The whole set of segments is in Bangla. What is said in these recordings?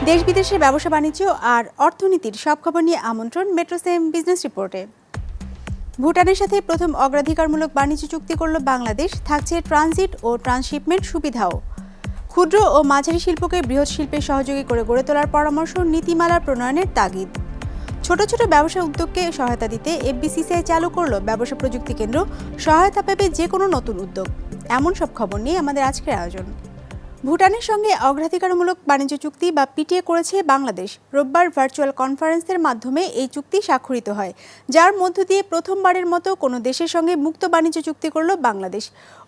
দেশ বিদেশের ব্যবসা বাণিজ্য আর অর্থনীতির সব খবর নিয়ে আমন্ত্রণ মেট্রোসেম বিজনেস রিপোর্টে। ভুটানের সাথে প্রথম অগ্রাধিকারমূলক বাণিজ্য চুক্তি করল বাংলাদেশ। থাকছে ট্রানজিট ও ট্রান্সশিপমেন্ট সুবিধাও। ক্ষুদ্র ও মাঝারি শিল্পকে বৃহৎ শিল্পের সহযোগী করে গড়ে তোলার পরামর্শ, নীতিমালা প্রণয়নের তাগিদ। ছোট ছোট ব্যবসা উদ্যোগকে সহায়তা দিতে এফবিসিসিআই চালু করল ব্যবসা প্রযুক্তি কেন্দ্র। সহায়তা পাবে যে কোনো নতুন উদ্যোগ। এমন সব খবর নিয়ে আমাদের আজকের আয়োজন। ভুটানের সঙ্গে অগ্রাধিকারমূলক বাণিজ্য চুক্তি বা পিটিএ করেছে বাংলাদেশ। রোববার ভার্চুয়াল কনফারেন্সের মাধ্যমে এই চুক্তি স্বাক্ষরিত হয়, যার মধ্য দিয়ে প্রথমবারের মতো কোনো দেশের সঙ্গে মুক্ত বাণিজ্য চুক্তি করল বাংলাদেশ।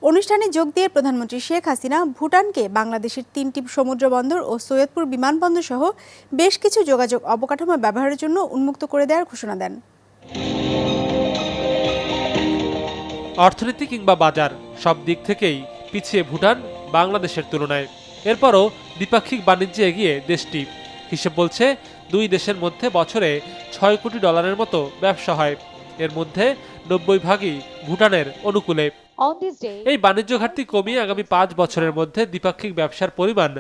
অনুষ্ঠানে যোগ দিয়ে প্রধানমন্ত্রী শেখ হাসিনা ভুটানকে বাংলাদেশের 3টি সমুদ্র বন্দর ও সৈয়দপুর বিমানবন্দর সহ বেশ কিছু যোগাযোগ অবকাঠামো ব্যবহারের জন্য উন্মুক্ত করে দেওয়ার ঘোষণা দেন। অর্থনীতি কিংবা বাজার সব দিক থেকেই পিছিয়ে ভুটান বাংলাদেশের তুলনায়। এরপরও দ্বিপাক্ষিক বাণিজ্যে এগিয়ে দেশটি। হিসেব বলছে দুই দেশের মধ্যে বছরে $6 কোটি মতো ব্যবসা হয়। এর মধ্যে 90% ভুটানের অনুকূলে। এই বাণিজ্য ঘাটতি কমিয়ে আগামী 5 বছরের মধ্যে দ্বিপাক্ষিক ব্যবসার পরিমাণ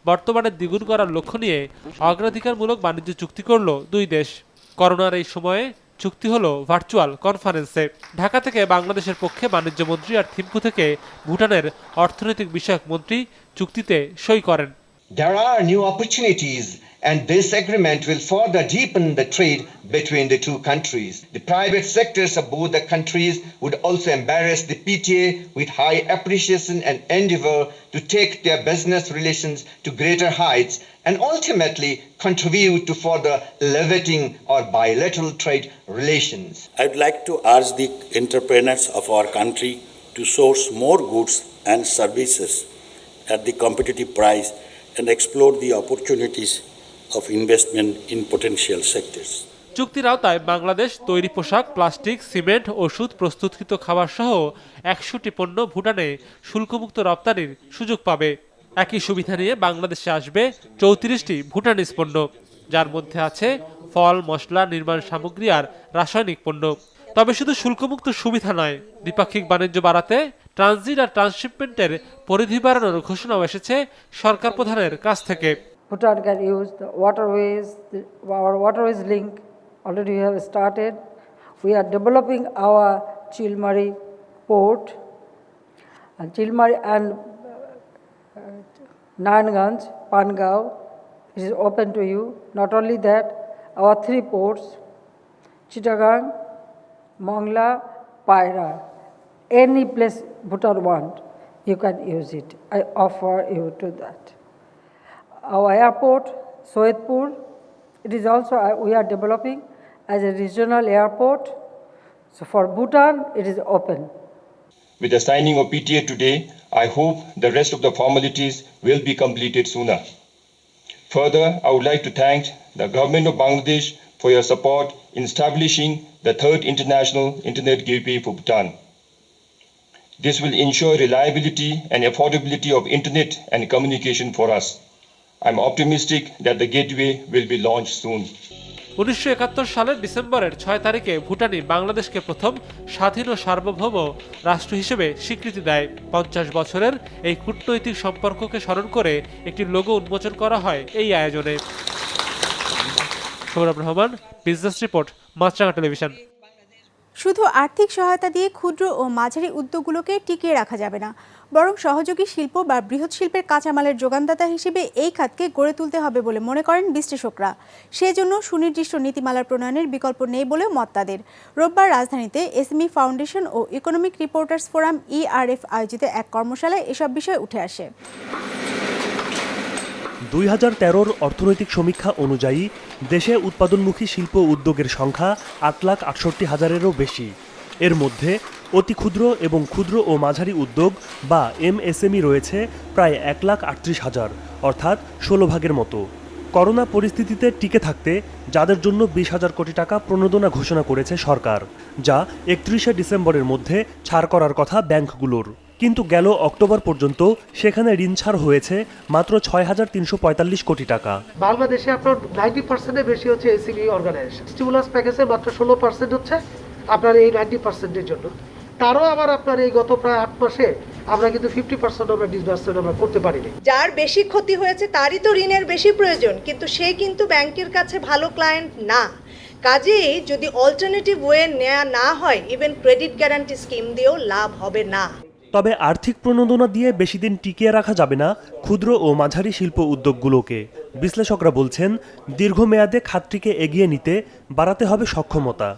বর্তমানে দ্বিগুণ করার লক্ষ্য নিয়ে অগ্রাধিকারমূলক বাণিজ্য চুক্তি করল দুই দেশ। করোনার এই সময়ে চুক্তি হলো ভার্চুয়াল কনফারেন্সে। ঢাকা থেকে বাংলাদেশের পক্ষে বাণিজ্য মন্ত্রী আর থিম্পু থেকে ভুটানের অর্থনৈতিক বিষয়ক মন্ত্রী চুক্তিতে সই করেন। There are new opportunities, and this agreement will further deepen the trade between the two countries. The private sectors of both the countries would also embrace the PTA with high appreciation and endeavor to take their business relations to greater heights and ultimately contribute to further elevating our bilateral trade relations. I'd like to urge the entrepreneurs of our country to source more goods and services at the competitive price and explore the opportunities of investment in potential sectors. চুক্তির আওতায় বাংলাদেশ তৈরি পোশাক, প্লাস্টিক, সিমেন্ট, ওষুধ, প্রস্তুতকৃত খাবার সহ 100টি পণ্য ভুটানে শুল্কমুক্ত রপ্তানির সুযোগ পাবে। একই সুবিধা নিয়ে বাংলাদেশে আসবে 34টি ভুটানিজ পণ্য, যার মধ্যে আছে ফল, মশলা, নির্মাণ সামগ্রী আর রাসায়নিক পণ্য। তবে শুধু শুল্কমুক্ত সুবিধা নয়, দ্বিপাক্ষিক বাণিজ্য বাড়াতে ট্রানজিট আর ট্রান্সশিপমেন্টের পরিধি বাড়ানোর ঘোষণাও এসেছে সরকার প্রধানের কাছ থেকে। Bhutan can use the waterways, our waterways link already we have started. We are developing our Chilmari port, and Chilmari and Nayanganj, Pangao, it is open to you. Not only that, our 3 ports, Chittagong, Mongla, Paira, any place Bhutan want, you can use it. I offer you to that. Our airport, Soyedpur, it is also we are developing as a regional airport. So for Bhutan, it is open. With the signing of PTA today, I hope the rest of the formalities will be completed sooner. Further, I would like to thank the government of Bangladesh for your support in establishing the 3rd International Internet Gateway for Bhutan. This will ensure reliability and affordability of internet and communication for us. I'm optimistic that the gateway will be launched soon. 1971 সালের ডিসেম্বরের 6 তারিখে ভুটানই বাংলাদেশকে প্রথম স্বাধীন ও সার্বভৌম রাষ্ট্র হিসেবে স্বীকৃতি দেয়। 50 বছরের এই কূটনৈতিক সম্পর্ককে স্মরণ করে একটি লোগো উন্মোচন করা হয় এই আয়োজনে। সৌরভ রহমান, বিজনেস রিপোর্ট, মাছরাঙা টেলিভিশন। শুধু আর্থিক সহায়তা দিয়ে ক্ষুদ্র ও মাঝারি উদ্যোগগুলোকে টিকিয়ে রাখা যাবে না, বরং সহযোগী শিল্প বা বৃহৎ শিল্পের কাঁচামালের যোগানদাতা হিসেবে এই খাতকে গড়ে তুলতে হবে বলে মনে করেন বিশ্লেষকরা। সেজন্য সুনির্দিষ্ট নীতিমালার প্রণয়নের বিকল্প নেই বলেও মত তাদের। রোববার রাজধানীতে এসএমই ফাউন্ডেশন ও ইকোনমিক রিপোর্টার্স ফোরাম ইআরএফ আয়োজিত এক কর্মশালায় এসব বিষয় উঠে আসে। 2013 অর্থনৈতিক সমীক্ষা অনুযায়ী দেশে উৎপাদনমুখী শিল্প উদ্যোগের সংখ্যা 8,68,000-এরও বেশি। এর মধ্যে অতি ক্ষুদ্র এবং ক্ষুদ্র ও মাঝারি উদ্যোগ বা এমএসএমই রয়েছে প্রায় 1,38,000, অর্থাৎ 16 ভাগের মতো। করোনা পরিস্থিতিতে টিকে থাকতে যাদের জন্য 20,000 কোটি টাকা প্রণোদনা ঘোষণা করেছে সরকার, যা 31শে ডিসেম্বরের মধ্যে ছাড় করার কথা ব্যাংকগুলোর। কিন্তু গেল অক্টোবর পর্যন্ত সেখানে ঋণ ছাড় হয়েছে মাত্র 6,345 কোটি টাকা। বাংলাদেশে আপনার 90%-এর বেশি হচ্ছে এসএমই অর্গানাইজেশন। স্টিমুলাস প্যাকেজের মাত্র 16% হচ্ছে আপনার এই 90%-এর জন্য। তারও আবার আপনার এই গত প্রায় 8 মাসে আমরা কিন্তু 50% আমরা ডিসবার্সমেন্ট আমরা করতে পারিনি। যার বেশি ক্ষতি হয়েছে তারই তো ঋণের বেশি প্রয়োজন, কিন্তু সে কিন্তু ব্যাংকের কাছে ভালো ক্লায়েন্ট না। কাজেই যদি অল্টারনেটিভ ওয়ে নেওয়া না হয়, ইভেন ক্রেডিট গ্যারান্টি স্কিম দিয়েও লাভ হবে না। তবে আর্থিক প্রণোদনা দিয়ে বেশি দিন টিকিয়ে রাখা যাবে না ক্ষুদ্র ও মাঝারি শিল্প উদ্যোগগুলোকে। বিশ্লেষকরা বলছেন, দীর্ঘমেয়াদে খাতটিকে এগিয়ে নিতে বাড়াতে হবে সক্ষমতা।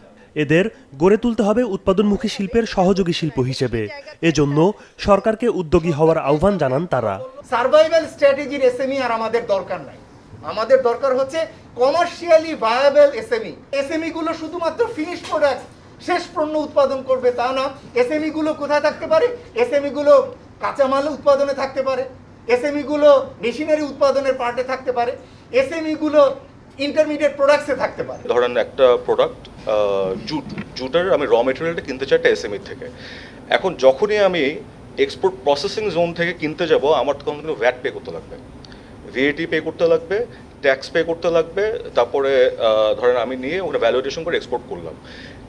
এদের গড়ে তুলতে হবে উৎপাদনমুখী শিল্পের সহযোগী শিল্প হিসেবে। এজন্য সরকারকে উদ্যোগী হওয়ার আহ্বান জানান তারা। সার্ভাইভাল স্ট্র্যাটেজির এসএমই আর আমাদের দরকার নাই, আমাদের দরকার হচ্ছে কমার্শিয়ালি ভায়াবল এসএমই। এসএমই গুলো শুধুমাত্র ফিনিশ প্রোডাক্ট, শেষ পণ্য উৎপাদন করবে তা না। এসএমই গুলো কোথায় থাকতে পারে? এসএমই গুলো কাঁচামাল উৎপাদনে থাকতে পারে, এসএমই গুলো মেশিনারি উৎপাদনের পার্টে থাকতে পারে, এসএমই গুলো ইন্টারমিডিয়েট প্রোডাক্টসে থাকতে পারে। ধরেন একটা প্রোডাক্ট জুটের আমি র মেটেরিয়ালটা কিনতে চাই একটা এসএমই থেকে। এখন যখনই আমি এক্সপোর্ট প্রসেসিং জোন থেকে কিনতে যাব, আমার তখন কিন্তু ভ্যাট পে করতে লাগবে, ভিএটি পে করতে লাগবে, ট্যাক্স পে করতে লাগবে। তারপরে ধরেন আমি নিয়ে ওটা ভ্যালুয়েশন করে এক্সপোর্ট করলাম,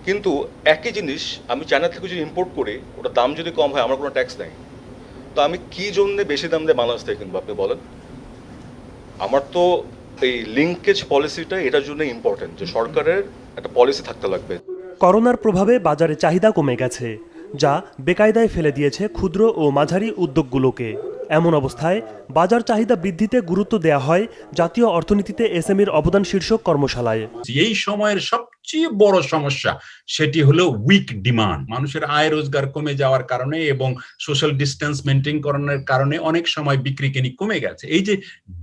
কিন্তু একই জিনিস আমি চায়না থেকে যদি ইম্পোর্ট করি, ওটার দাম যদি কম হয়, আমার কোনো ট্যাক্স নেই। তো আমি কি জন্য বেশি দাম দিয়ে বাংলাদেশ থেকে কিনবো আপনি বলেন? আমার তো এই লিঙ্কেজ পলিসিটা এটার জন্য ইম্পর্টেন্ট, যে সরকারের একটা পলিসি থাকতে লাগবে। করোনার প্রভাবে বাজারে চাহিদা কমে গেছে, যা বেকায়দায় ফেলে দিয়েছে ক্ষুদ্র ও মাঝারি উদ্যোগগুলোকে। এমন অবস্থায় বাজার চাহিদা বৃদ্ধিতে গুরুত্ব দেওয়া হয় জাতীয় অর্থনীতিতে এসএমইর অবদান শীর্ষক কর্মশালায়। এই সময়ের সবচেয়ে বড় সমস্যা সেটি হলো উইক ডিমান্ড। মানুষের আয় রোজগার কমে যাওয়ার কারণে এবং সোশ্যাল ডিস্টেন্স মেনটেন করানোর কারণে অনেক সময় বিক্রি কেনি কমে গেছে। এই যে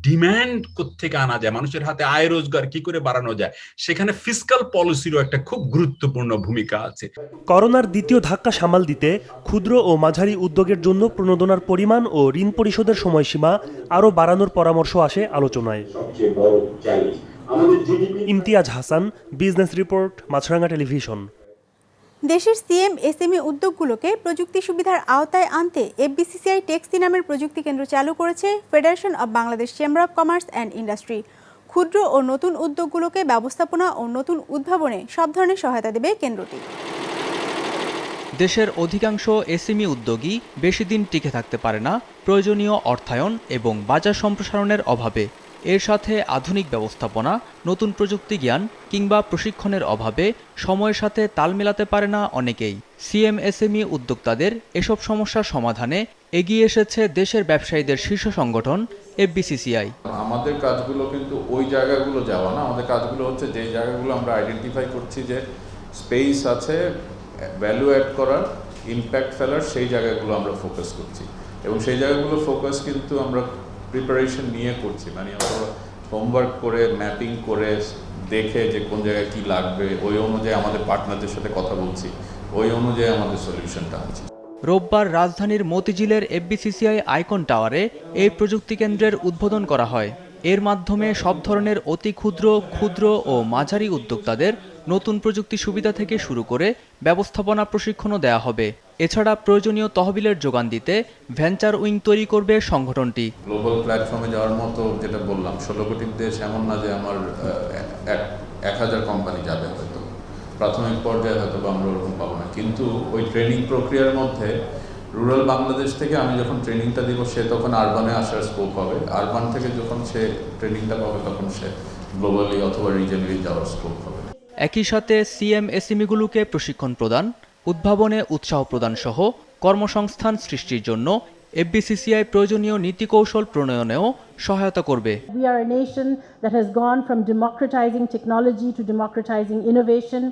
ডিমান্ড কোত্থেকে আনা যায়, মানুষের হাতে আয় রোজগার কি করে বাড়ানো যায়, সেখানে ফিসকাল পলিসিরও একটা খুব গুরুত্বপূর্ণ ভূমিকা আছে। করোনার দ্বিতীয় ধাক্কা সামাল দিতে ক্ষুদ্র ও মাঝারি উদ্যোগের জন্য প্রণোদনার পরিমাণ ও ঋণ পরিশোধের সময়সীমা আরও বাড়ানোর পরামর্শ আসে আলোচনায়। ইমতিয়াজ হাসান, বিজনেস রিপোর্ট, মাছরাঙা টেলিভিশন। দেশের সিএমএসএমই উদ্যোগগুলোকে প্রযুক্তি সুবিধার আওতায় আনতে এফবিসিসিআই টেক্সি নামের প্রযুক্তি কেন্দ্র চালু করেছে federation of Bangladesh chamber of commerce and industry. ক্ষুদ্র ও নতুন উদ্যোগগুলোকে ব্যবস্থাপনা ও নতুন উদ্ভাবনে সব ধরনের সহায়তা দেবে কেন্দ্রটি। দেশের অধিকাংশ এসএমই উদ্যোগী বেশি দিন টিকে থাকতে পারে না প্রয়োজনীয় অর্থায়ন এবং বাজার সম্প্রসারণের অভাবে। এর সাথে আধুনিক ব্যবস্থাপনা, নতুন প্রযুক্তি জ্ঞান কিংবা প্রশিক্ষণের অভাবে সময়ের সাথে তাল মেলাতে পারে না অনেকেই। সিএমএসএমই উদ্যোক্তাদের এসব সমস্যার সমাধানে এগিয়ে এসেছে দেশের ব্যবসায়ীদের শীর্ষ সংগঠন এফবিসিসিআই। আমাদের কাজগুলো কিন্তু ওই জায়গাগুলো যাওয়া না, আমাদের কাজগুলো হচ্ছে যে জায়গাগুলো আমরা আইডেন্টিফাই করছি যে স্পেস আছে ভ্যালু অ্যাড করার, ইম্প্যাক্ট ফেলার, সেই জায়গাগুলো আমরা ফোকাস করছি। এবং সেই জায়গাগুলো ফোকাস কিন্তু আমরা প্রিপারেশন নিয়ে করছি, মানে আমরা হোমওয়ার্ক করে ম্যাপিং করে দেখে যে কোন জায়গায় কি লাগবে, ওই অনুযায়ী আমাদের পার্টনারদের সাথে কথা বলছি, ওই অনুযায়ী আমাদের সলিউশনটা আনছি। রোববার রাজধানীর মতিঝিলের এফবিসিসিআই আইকন টাওয়ারে এই প্রযুক্তি কেন্দ্রের উদ্বোধন করা হয়। এর মাধ্যমে সব ধরনের অতি ক্ষুদ্র ও মাঝারি উদ্যোক্তাদের নতুন প্রযুক্তি সুবিধা থেকে শুরু করে ব্যবস্থাপনা প্রশিক্ষণও দেয়া হবে। এছাড়া প্রয়োজনীয় তহবিলের যোগান দিতে ভেঞ্চার উইং তৈরি করবে সংগঠনটি। গ্লোবাল প্ল্যাটফর্মে যাওয়ার মতো, যেটা বললাম 16 কোটি দেশ, এমন না যে আমার 1000 কোম্পানি যাবে, হয়তো প্রাথমিক পর্যায়ে হয়তো আমরা ওরকম পাবো না, কিন্তু ওই ট্রেনিং প্রক্রিয়ার মধ্যে রুরাল বাংলাদেশ থেকে আমি যখন ট্রেনিংটা দিব, সে তখন আরবানে আসার স্কোপ হবে, আরবান থেকে যখন সে ট্রেনিংটা পাবে তখন সে গ্লোবালি অথবা রিজনালি যাওয়ার স্কোপ হবে। একই সাথে সিএমএসএমইগুলোকে প্রশিক্ষণ প্রদান, উদ্ভাবনে উৎসাহ প্রদান সহ কর্মসংস্থান সৃষ্টির জন্য এফবিসিসিআই প্রয়োজনীয় নীতিকৌশল প্রণয়নেও সহায়তা করবে। We are a nation that has gone from democratizing technology to democratizing innovation.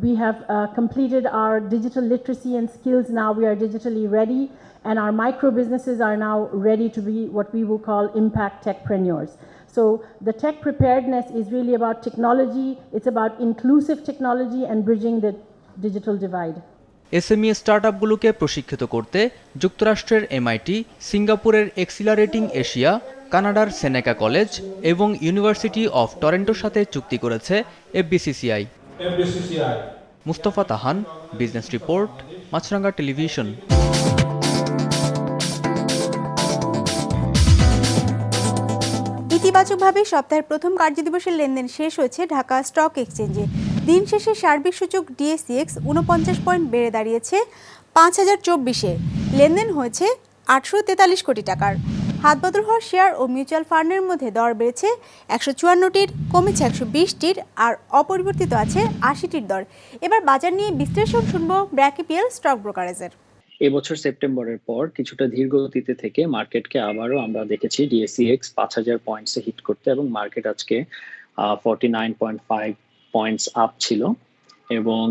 We have completed our digital literacy and skills. Now we are digitally ready, and our micro businesses are now ready to be what we will call impact techpreneurs. So the tech preparedness is really about technology. It's about inclusive technology and bridging the digital divide. SME স্টার্টআপগুলোকে প্রশিক্ষিত করতে যুক্তরাষ্ট্রের এমআইটি, সিঙ্গাপুরের এক্সিলারেটিং এশিয়া, কানাডার সেনেকা কলেজ এবং ইউনিভার্সিটি অফ টরন্টোর সাথে চুক্তি করেছে এফবিসিসিআই। মুস্তফা তাহান, বিজনেস রিপোর্ট, মাছরাঙা টেলিভিশন। ইতিবাচকভাবে সপ্তাহের প্রথম কার্যদিবসের লেনদেন শেষ হয়েছে ঢাকা স্টক এক্সচেঞ্জে। দিন শেষে সার্বিক সূচক ডিএসইএক্স 49 পয়েন্ট বেড়ে দাঁড়িয়েছে 5024-এ লেনদেন হয়েছে 843 কোটি টাকার। হাতবদল হওয়া শেয়ার ও মিউচুয়াল ফান্ডের মধ্যে দর বেড়েছে 154টির, কমেছে 120টির, আর অপরিবর্তিত আছে 80টির দর। এবার বাজার নিয়ে বিশ্লেষণ শুনবো ব্র্যাকেপিএল স্টক ব্রোকারেজের। এবছর সেপ্টেম্বরের পর কিছুটা ধীর গতিতে থেকে মার্কেটকে আবারও আমরা দেখেছি ডিএসইএক্স 5000 পয়েন্টসে হিট করতে, এবং মার্কেট আজকে 49.5 পয়েন্টস আপ ছিল। এবং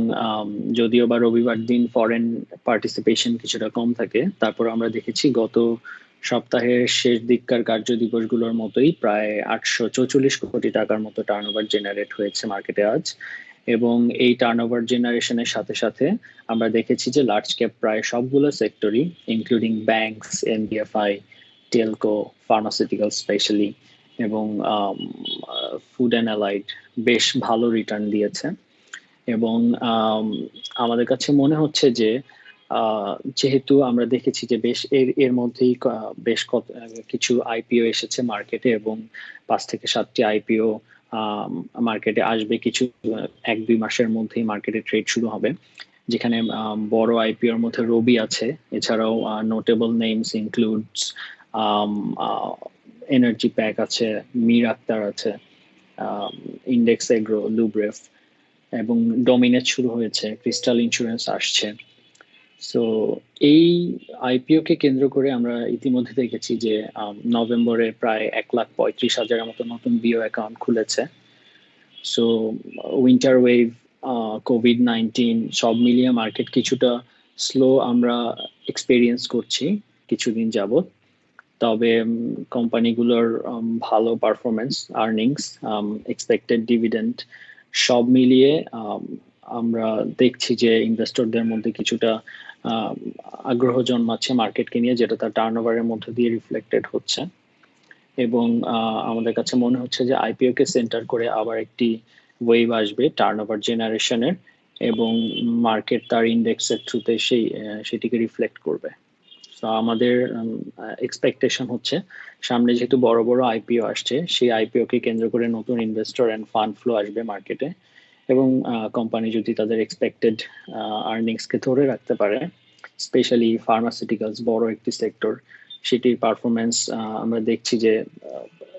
যদিও বা রবিবার দিন ফরেন পার্টিসিপেশন কিছুটা কম থাকে, তারপর আমরা দেখেছি গত সপ্তাহের শেষ দিককার কার্য দিবসগুলোর মতোই প্রায় 844 কোটি টাকার মতো টার্নওভার জেনারেট হয়েছে মার্কেটে আজ। এবং এই টার্নওভার জেনারেশনের সাথে সাথে আমরা দেখেছি যে লার্জ ক্যাপ প্রায় সবগুলো সেক্টরই, including banks, NBFI, telco, pharmaceutical specially এবং ফুড অ্যান্ড অ্যালাইড বেশ ভালো রিটার্ন দিয়েছে। এবং আমাদের কাছে মনে হচ্ছে যে যেহেতু আমরা দেখেছি যে বেশ এর মধ্যেই বেশ কিছু আইপিও এসেছে মার্কেটে, এবং 5 থেকে 7টি আইপিও মার্কেটে আসবে কিছু 1-2 মাসের মধ্যেই মার্কেটে ট্রেড শুরু হবে, যেখানে বড় আইপিওর মধ্যে রবি আছে। এছাড়াও notable names includes energy pack আছে, মির আক্তার আছে, ইন্ডেক্স এগ্রো, লুব্রেফ, এবং ডমিনেট শুরু হয়েছে, ক্রিস্টাল ইন্স্যুরেন্স আসছে। সো এই আইপিও কে কেন্দ্র করে আমরা ইতিমধ্যে দেখেছি যে নভেম্বরে প্রায় 1,35,000-এর মতো নতুন বিও অ্যাকাউন্ট খুলেছে। সো উইন্টার ওয়েভ, কোভিড-19 সব মিলিয়ে মার্কেট কিছুটা স্লো আমরা এক্সপেরিয়েন্স করছি কিছুদিন যাবত। তবে কোম্পানিগুলোর ভালো পারফরমেন্স, আর্নিংস, এক্সপেক্টেড ডিভিডেন্ড সব মিলিয়ে আমরা দেখছি যে ইনভেস্টরদের মধ্যে কিছুটা আগ্রহ জন্মাচ্ছে মার্কেটকে নিয়ে, যেটা তার টার্নওভারের মধ্যে দিয়ে রিফ্লেক্টেড হচ্ছে। এবং আমাদের কাছে মনে হচ্ছে যে আইপিও কে সেন্টার করে আবার একটি ওয়েভ আসবে টার্নওভার জেনারেশনের, এবং মার্কেট তার ইন্ডেক্সের থ্রুতে সেটিকে রিফ্লেক্ট করবে। তো আমাদের এক্সপেকটেশন হচ্ছে সামনে যেহেতু বড় বড় আইপিও আসছে, সেই আইপিও কে কেন্দ্র করে নতুন ইনভেস্টর অ্যান্ড ফান্ড ফ্লো আসবে মার্কেটে, এবং কোম্পানি যদি তাদের এক্সপেক্টেড আর্নিংসকে ধরে রাখতে পারে, স্পেশালি ফার্মাসিউটিক্যালস বড় একটি সেক্টর, সেটির পারফরমেন্স আমরা দেখছি যে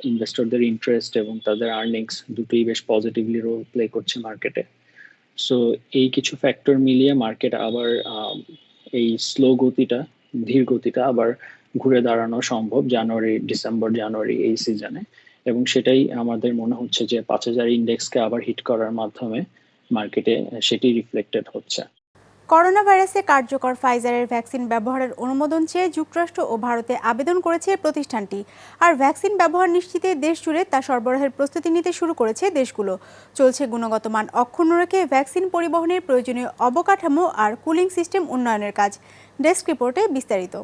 ইনভেস্টরদের ইন্টারেস্ট এবং তাদের আর্নিংস দুটোই বেশ পজিটিভলি রোল প্লে করছে মার্কেটে। সো এই কিছু ফ্যাক্টর মিলিয়ে মার্কেট আবার এই ধীর গতিটা আবার ঘুরে দাঁড়ানো সম্ভব ডিসেম্বর জানুয়ারি এই সিজনে, এবং সেটাই আমাদের মনে হচ্ছে যে 5000 ইন্ডেক্সকে আবার হিট করার মাধ্যমে মার্কেটে সেটি রিফ্লেক্টেড হচ্ছে। করোনা ভাইরাসে কার্যকর ফাইজারের ভ্যাকসিন ব্যবহারের অনুমোদন চেয়ে যুক্তরাষ্ট্র ও ভারতে আবেদন করেছে প্রতিষ্ঠানটি। আর ভ্যাকসিন ব্যবহার নিশ্চিতে দেশ জুড়ে তা সরবরাহের প্রস্তুতি নিতে শুরু করেছে দেশগুলো। চলছে গুণগত মান অক্ষুণ্ণ রেখে ভ্যাকসিন পরিবহনের প্রয়োজনীয় অবকাঠামো আর কুলিং সিস্টেম উন্নয়নের কাজ। ডেস্ক রিপোর্টে বিস্তারিত।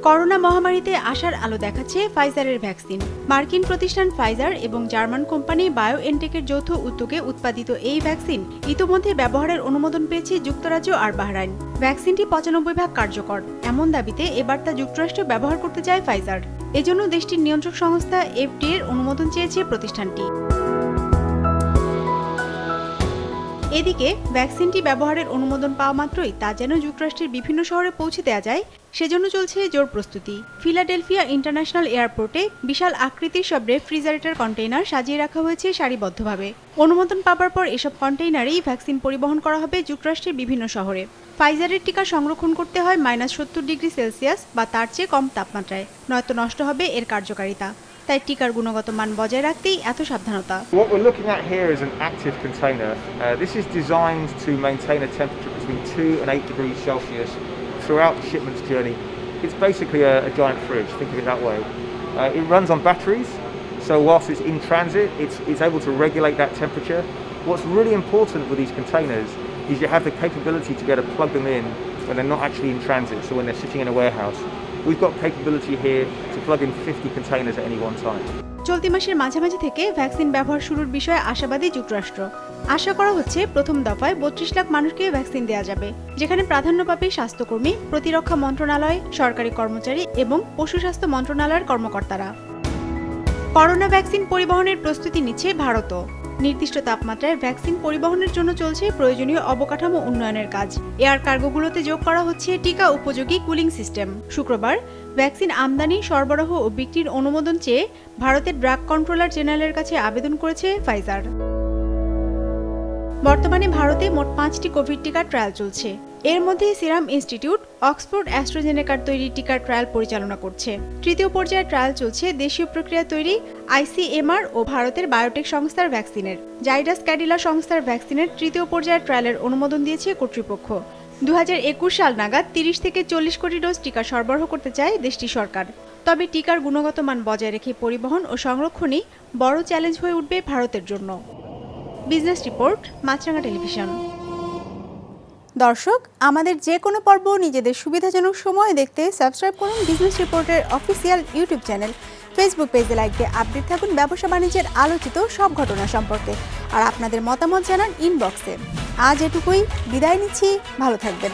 করোনা মহামারীতে আশার আলো দেখাচ্ছে ফাইজারের ভ্যাকসিন। মার্কিন প্রতিষ্ঠান ফাইজার এবং জার্মান কোম্পানি বায়োএনটেকের যৌথ উদ্যোগে উৎপাদিত এই ভ্যাকসিন ইতোমধ্যে ব্যবহারের অনুমোদন পেয়েছে যুক্তরাজ্য আর বাহরাইন। ভ্যাকসিনটি 95% কার্যকর, এমন দাবিতে এবার তা যুক্তরাষ্ট্র ব্যবহার করতে চায় ফাইজার। এজন্য দেশটির নিয়ন্ত্রক সংস্থা এফডিএ এর অনুমোদন চেয়েছে প্রতিষ্ঠানটি। এদিকে ভ্যাকসিনটি ব্যবহারের অনুমোদন পাওয়া মাত্রই তা যেন যুক্তরাষ্ট্রের বিভিন্ন শহরে পৌঁছে দেওয়া যায়, সেজন্য চলছে জোর প্রস্তুতি। ফিলাডেলফিয়া ইন্টারন্যাশনাল এয়ারপোর্টে বিশাল আকৃতির সব রেফ্রিজারেটর কন্টেইনার সাজিয়ে রাখা হয়েছে সারিবদ্ধভাবে। অনুমোদন পাবার পর এসব কন্টেইনারেই ভ্যাকসিন পরিবহন করা হবে যুক্তরাষ্ট্রের বিভিন্ন শহরে। ফাইজারের টিকা সংরক্ষণ করতে হয় -70°C বা তার চেয়ে কম তাপমাত্রায়, নয়তো নষ্ট হবে এর কার্যকারিতা। তাই টিকার গুণগত মান বজায় রাখতেই এত সাবধানতা। What we're looking at here is an active container. This is designed to maintain a temperature between 2 and 8 degrees Celsius throughout the shipment's journey. It's basically a giant fridge, think of it that way. It runs on batteries, so whilst it's in transit, it's able to regulate that temperature. What's really important with these containers is you have the capability to be able to plug them in when they're not actually in transit, so when they're sitting in a warehouse. We've got capability here to plug in 50 containers at any one time. চলতি মাসের মাঝামাঝি থেকে ভ্যাকসিন ব্যবহার শুরুর বিষয়ে আশাবাদী যুক্তরাষ্ট্র। আশা করা হচ্ছে প্রথম দফায় 32 লাখ মানুষকে ভ্যাকসিন দেওয়া যাবে, যেখানে প্রাধান্য পাবে স্বাস্থ্যকর্মী, প্রতিরক্ষা মন্ত্রণালয়, সরকারি কর্মচারী এবং পশু স্বাস্থ্য মন্ত্রণালয়ের কর্মকর্তারা। করোনা ভ্যাকসিন পরিবহনের প্রস্তুতি নিচ্ছে ভারতও। নির্দিষ্ট তাপমাত্রায় ভ্যাকসিন পরিবহনের জন্য চলছে প্রয়োজনীয় অবকাঠামো উন্নয়নের কাজ। এয়ার কার্গোগুলোতে যোগ করা হচ্ছে টিকা উপযোগী কুলিং সিস্টেম। শুক্রবার ভ্যাকসিন আমদানি, সরবরাহ ও বিক্রির অনুমোদন চেয়ে ভারতের ড্রাগ কন্ট্রোলার জেনারেলের কাছে আবেদন করেছে ফাইজার। বর্তমানে ভারতে মোট 5টি কোভিড টিকার ট্রায়াল চলছে। এর মধ্যে সিরাম ইনস্টিটিউট অক্সফোর্ড অ্যাস্ট্রাজেনেকার তৈরি টিকার ট্রায়াল পরিচালনা করছে। তৃতীয় পর্যায়ের ট্রায়াল চলছে দেশীয় প্রক্রিয়া তৈরি ICMR ও ভারতের বায়োটেক সংস্থার ভ্যাকসিনের। জাইডাস ক্যাডিলা সংস্থার ভ্যাকসিনের তৃতীয় পর্যায়ের ট্রায়ালের অনুমোদন দিয়েছে কর্তৃপক্ষ। 2021 সাল নাগাদ 30 থেকে 40 কোটি ডোজ টিকা সরবরাহ করতে চায় দেশটির সরকার। তবে টিকার গুণগত মান বজায় রেখে পরিবহন ও সংরক্ষণই বড় চ্যালেঞ্জ হয়ে উঠবে ভারতের জন্য। বিজনেস রিপোর্ট, মাছরাঙা টেলিভিশন। দর্শক, আমাদের যে কোনো পর্ব নিজেদের সুবিধাজনক সময়ে দেখতে সাবস্ক্রাইব করুন বিজনেস রিপোর্টের অফিসিয়াল ইউটিউব চ্যানেল। ফেসবুক পেজে লাইক দিয়ে আপডেট থাকুন ব্যবসা বাণিজ্যের আলোচিত সব ঘটনা সম্পর্কে। আর আপনাদের মতামত জানান ইনবক্সে। আজ এটুকুই, বিদায় নিচ্ছি, ভালো থাকবেন।